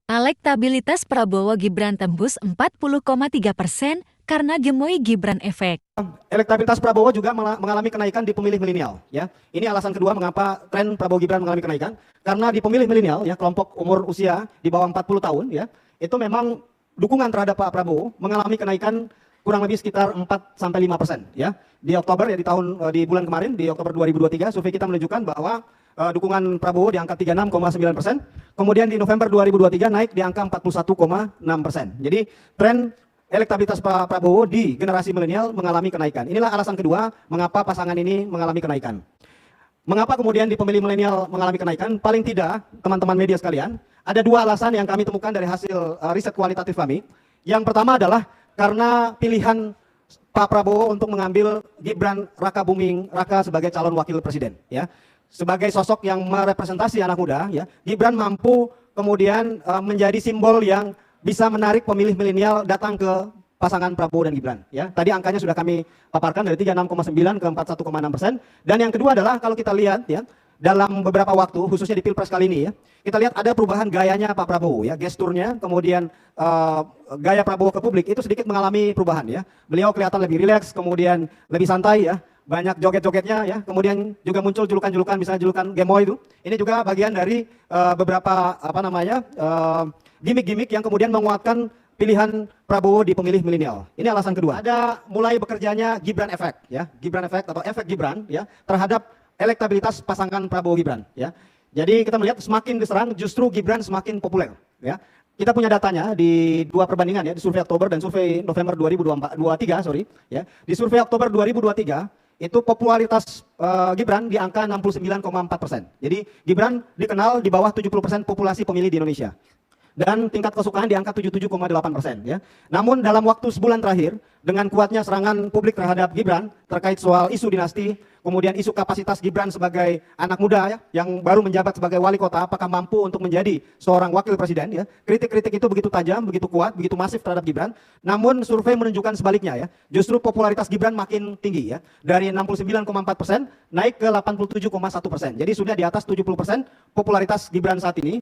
Elektabilitas Prabowo Gibran tembus 40,3% karena gemoy Gibran efek. Elektabilitas Prabowo juga mengalami kenaikan di pemilih milenial. Ya, ini alasan kedua mengapa tren Prabowo Gibran mengalami kenaikan. Karena di pemilih milenial, ya kelompok umur usia di bawah 40 tahun, ya itu memang dukungan terhadap Pak Prabowo mengalami kenaikan kurang lebih sekitar 4-5%. Ya, di Oktober ya di bulan kemarin di Oktober 2023 survei kita menunjukkan bahwa dukungan Prabowo di angka 36,9%. Kemudian di November 2023 naik di angka 41,6%. Jadi tren elektabilitas Pak Prabowo di generasi milenial mengalami kenaikan. Inilah alasan kedua mengapa pasangan ini mengalami kenaikan. Mengapa kemudian di pemilih milenial mengalami kenaikan? Paling tidak, teman-teman media sekalian, ada dua alasan yang kami temukan dari hasil riset kualitatif kami. Yang pertama adalah karena pilihan Pak Prabowo untuk mengambil Gibran Raka Buming Raka sebagai calon wakil presiden. Ya, sebagai sosok yang merepresentasi anak muda, ya Gibran mampu kemudian menjadi simbol yang bisa menarik pemilih milenial datang ke pasangan Prabowo dan Gibran. Ya, tadi angkanya sudah kami paparkan dari 36,9 ke 41,6%. Dan yang kedua adalah kalau kita lihat ya dalam beberapa waktu, khususnya di Pilpres kali ini ya, kita lihat ada perubahan gayanya Pak Prabowo ya, gesturnya, kemudian gaya Prabowo ke publik itu sedikit mengalami perubahan ya. Beliau kelihatan lebih rileks, kemudian lebih santai ya, banyak joget-jogetnya ya, kemudian juga muncul julukan-julukan, misalnya julukan gemoy itu. Ini juga bagian dari beberapa gimmick-gimmick yang kemudian menguatkan pilihan Prabowo di pemilih milenial. Ini alasan kedua. Ada mulai bekerjanya Gibran efek ya, Gibran efek atau efek Gibran ya terhadap elektabilitas pasangan Prabowo Gibran ya. Jadi kita melihat semakin diserang justru Gibran semakin populer ya. Kita punya datanya di dua perbandingan ya, di survei Oktober dan survei November 2023 ya. Di survei Oktober 2023 itu popularitas Gibran di angka 69,4%. Jadi Gibran dikenal di bawah 70% populasi pemilih di Indonesia. Dan tingkat kesukaan di angka 77,8% ya. Namun dalam waktu sebulan terakhir dengan kuatnya serangan publik terhadap Gibran terkait soal isu dinasti, kemudian isu kapasitas Gibran sebagai anak muda ya, yang baru menjabat sebagai wali kota, apakah mampu untuk menjadi seorang wakil presiden ya. Kritik-kritik itu begitu tajam, begitu kuat, begitu masif terhadap Gibran. Namun survei menunjukkan sebaliknya ya. Justru popularitas Gibran makin tinggi ya. Dari 69,4% naik ke 87,1%. Jadi sudah di atas 70% popularitas Gibran saat ini.